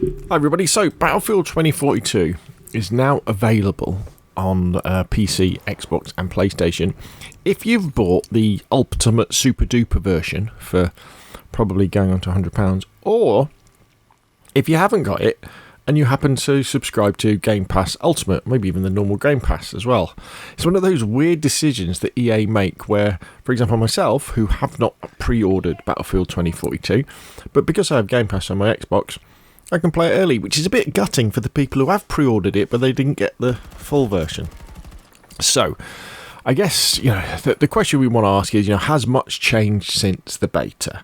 Hi everybody, so Battlefield 2042 is now available on PC, Xbox and PlayStation. If you've bought the Ultimate Super Duper version for probably going on to £100, or if you haven't got it and you happen to subscribe to Game Pass Ultimate, maybe even the normal Game Pass as well. It's one of those weird decisions that EA make where, for example, myself, who have not pre-ordered Battlefield 2042, but because I have Game Pass on my Xbox, I can play it early, which is a bit gutting for the people who have pre-ordered it, but they didn't get the full version. So, I guess, the question we want to ask is, has much changed since the beta?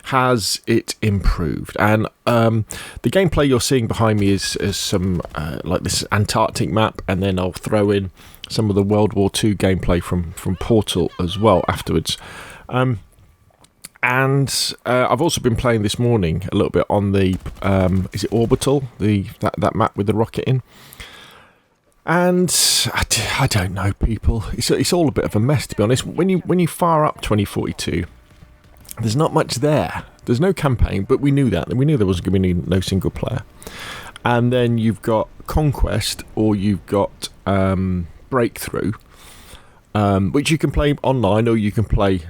Has it improved? And the gameplay you're seeing behind me is some, like this Antarctic map, and then I'll throw in some of the World War II gameplay from Portal as well afterwards. And I've also been playing this morning a little bit on the, is it Orbital? That map with the rocket in? And I don't know, people. It's all a bit of a mess, to be honest. When you fire up 2042, there's not much there. There's no campaign, but we knew that. We knew there wasn't going to be no single player. And then you've got Conquest, or you've got Breakthrough, which you can play online, or you can play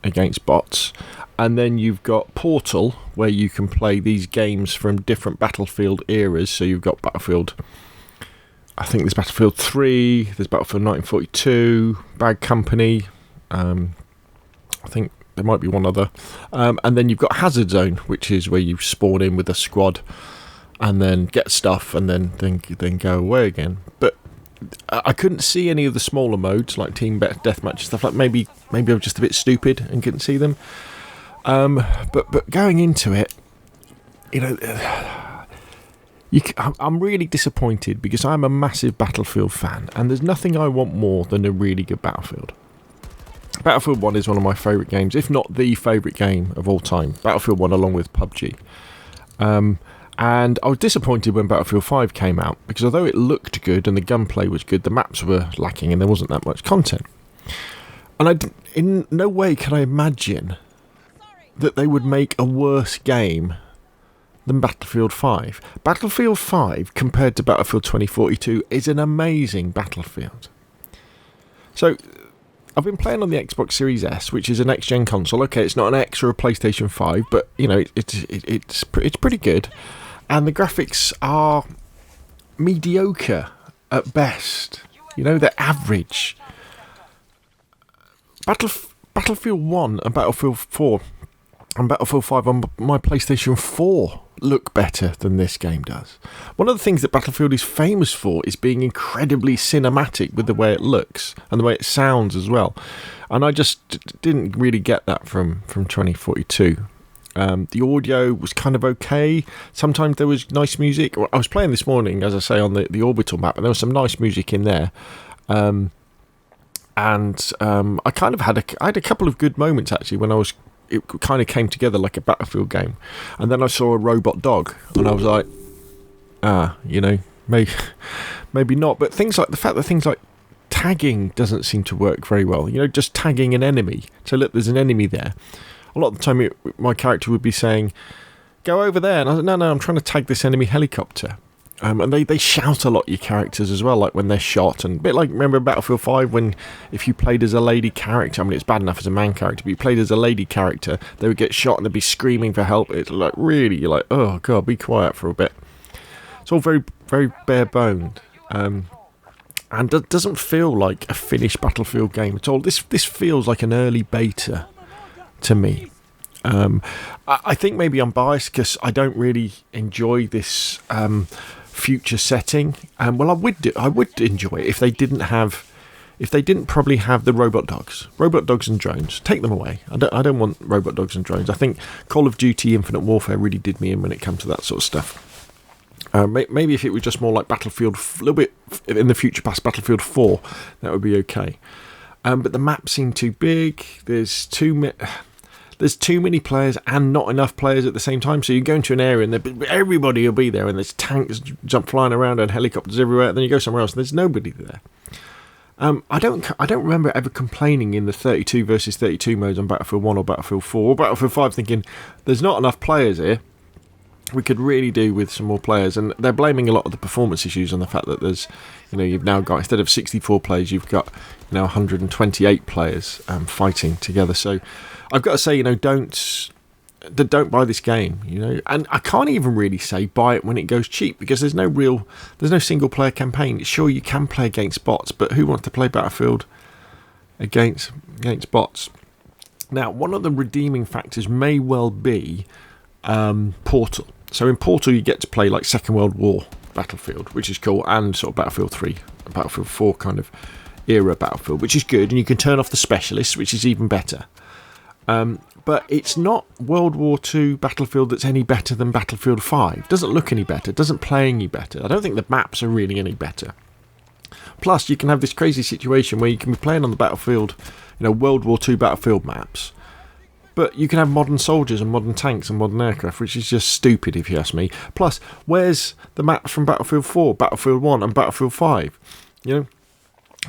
against bots. And then you've got Portal, where you can play these games from different Battlefield eras. So you've got Battlefield, I think there's Battlefield 3, there's Battlefield 1942, Bad Company, I think there might be one other, and then you've got Hazard Zone, which is where you spawn in with a squad and then get stuff and then go away again. But I couldn't see any of the smaller modes like Team Deathmatch and stuff. Like maybe I was just a bit stupid and couldn't see them. But going into it, I'm really disappointed because I'm a massive Battlefield fan, and there's nothing I want more than a really good Battlefield. Battlefield 1 is one of my favourite games, if not the favourite game of all time. Battlefield 1 along with PUBG. And I was disappointed when Battlefield 5 came out, because although it looked good and the gunplay was good, the maps were lacking and there wasn't that much content. And in no way can I imagine that they would make a worse game than Battlefield 5. Battlefield 5, compared to Battlefield 2042, is an amazing Battlefield. So, I've been playing on the Xbox Series S, which is a next-gen console. Okay, it's not an X or a PlayStation 5, but, it's pretty good. And the graphics are mediocre at best. They're average. Battlefield 1 and Battlefield 4 and Battlefield 5 on my PlayStation 4 look better than this game does. One of the things that Battlefield is famous for is being incredibly cinematic with the way it looks and the way it sounds as well. And I just didn't really get that from 2042. The audio was kind of okay. Sometimes there was nice music. I was playing this morning, as I say, on the Orbital map, and there was some nice music in there. I kind of had a couple of good moments actually when it kind of came together like a Battlefield game. And then I saw a robot dog, and I was like, maybe not. But the fact that things like tagging doesn't seem to work very well. Just tagging an enemy. So look, there's an enemy there. A lot of the time, my character would be saying, "Go over there," and I was like, "No, I'm trying to tag this enemy helicopter." And they shout a lot, your characters as well, like when they're shot. And a bit like, remember Battlefield 5 when if you played as a lady character, I mean, it's bad enough as a man character, but you played as a lady character, they would get shot and they'd be screaming for help. It's like, really, you're like, oh God, be quiet for a bit. It's all very, very bare-boned. And it doesn't feel like a finished Battlefield game at all. This feels like an early beta to me. I think maybe I'm biased because I don't really enjoy this future setting. Well, I would enjoy it if they didn't probably have the robot dogs and drones. Take them away. I don't want robot dogs and drones. I think Call of Duty Infinite Warfare really did me in when it comes to that sort of stuff. Maybe if it was just more like Battlefield, a little bit in the future past Battlefield 4, that would be okay. But the maps seem too big. There's too many players and not enough players at the same time. So you go into an area and everybody will be there, and there's tanks flying around and helicopters everywhere. And then you go somewhere else and there's nobody there. I don't remember ever complaining in the 32 versus 32 modes on Battlefield 1 or Battlefield 4 or Battlefield 5 thinking there's not enough players here. we could really do with some more players, and they're blaming a lot of the performance issues on the fact that there's, you've now got, instead of 64 players, you've got 128 players fighting together. So I've got to say, don't buy this game, and I can't even really say buy it when it goes cheap, because there's no single player campaign. Sure, you can play against bots, but who wants to play Battlefield against bots? Now, one of the redeeming factors may well be Portal. So in Portal, you get to play like Second World War Battlefield, which is cool, and sort of Battlefield 3, Battlefield 4 kind of era Battlefield, which is good, and you can turn off the specialists, which is even better. But it's not World War II Battlefield that's any better than Battlefield 5. Doesn't look any better, doesn't play any better. I don't think the maps are really any better. Plus, you can have this crazy situation where you can be playing on the Battlefield, World War II Battlefield maps, but you can have modern soldiers and modern tanks and modern aircraft, which is just stupid if you ask me. Plus, where's the maps from Battlefield 4, Battlefield 1 and Battlefield 5?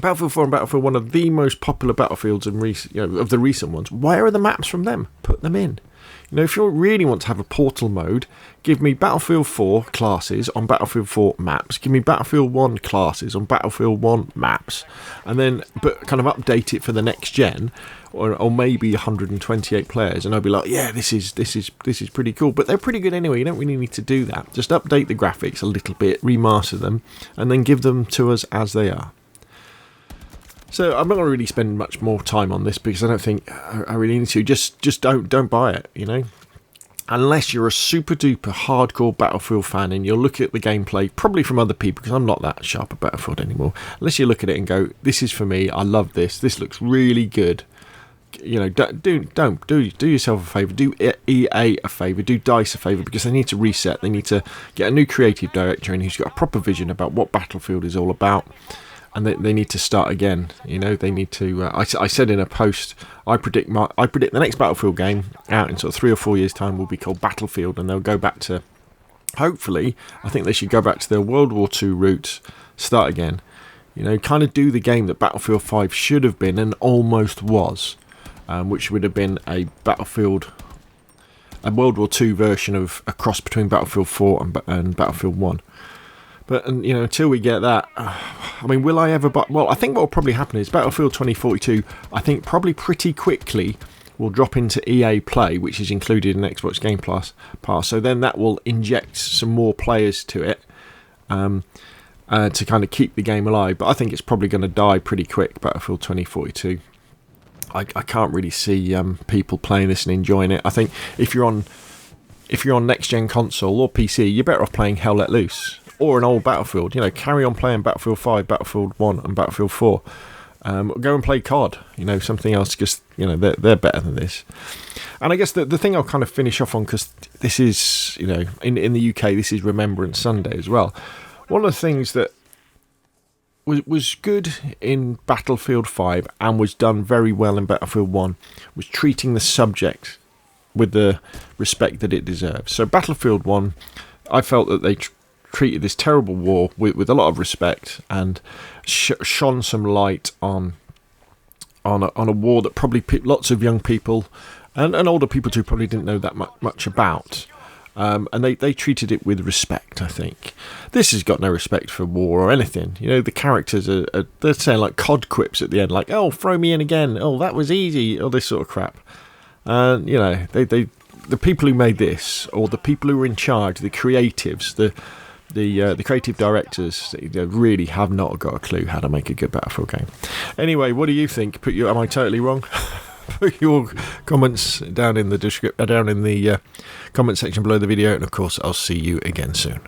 Battlefield 4 and Battlefield 1 are the most popular battlefields in of the recent ones. Where are the maps from them? Put them in. If you really want to have a Portal mode, give me Battlefield 4 classes on Battlefield 4 maps, give me Battlefield 1 classes on Battlefield 1 maps, and then kind of update it for the next gen, or maybe 128 players, and I'll be like, yeah, this is pretty cool. But they're pretty good anyway. You don't really need to do that. Just update the graphics a little bit, remaster them, and then give them to us as they are. So I'm not going to really spend much more time on this, because I don't think I really need to. Just don't buy it, Unless you're a super duper hardcore Battlefield fan and you'll look at the gameplay, probably from other people, because I'm not that sharp at Battlefield anymore. Unless you look at it and go, this is for me, I love this, this looks really good. Do yourself a favour, do EA a favour, do DICE a favour, because they need to reset. They need to get a new creative director in who's got a proper vision about what Battlefield is all about. And they need to start again. They need to. I said in a post, I predict the next Battlefield game out in sort of 3 or 4 years' time will be called Battlefield, and they'll go back to. Hopefully, I think they should go back to their World War II roots, start again. Kind of do the game that Battlefield 5 should have been and almost was, which would have been a World War II version of a cross between Battlefield 4 and Battlefield 1. But until we get that, will I ever buy? Well, I think what will probably happen is Battlefield 2042, I think probably pretty quickly will drop into EA Play, which is included in Xbox Game Pass. So then that will inject some more players to it to kind of keep the game alive. But I think it's probably going to die pretty quick, Battlefield 2042. I can't really see people playing this and enjoying it. I think if you're on next gen console or PC, you're better off playing Hell Let Loose. Or an old Battlefield, carry on playing Battlefield 5, Battlefield 1 and Battlefield 4. Go and play COD, something else, because, they're better than this. And I guess the thing I'll kind of finish off on, because this is, in the UK, this is Remembrance Sunday as well. One of the things that was good in Battlefield 5 and was done very well in Battlefield 1 was treating the subject with the respect that it deserves. So Battlefield 1, I felt that they treated this terrible war with a lot of respect and shone some light on a war that probably lots of young people and older people too probably didn't know that much about, and they treated it with respect. I think this has got no respect for war or anything. The characters are they're saying like COD quips at the end, like, oh, throw me in again, oh, that was easy, all this sort of crap. And the people who made this, or the people who were in charge, the creatives, the creative directors, they really have not got a clue how to make a good Battlefield game. Anyway, what do you think? Am I totally wrong? Put your comments down in the comment section below the video, and of course I'll see you again soon.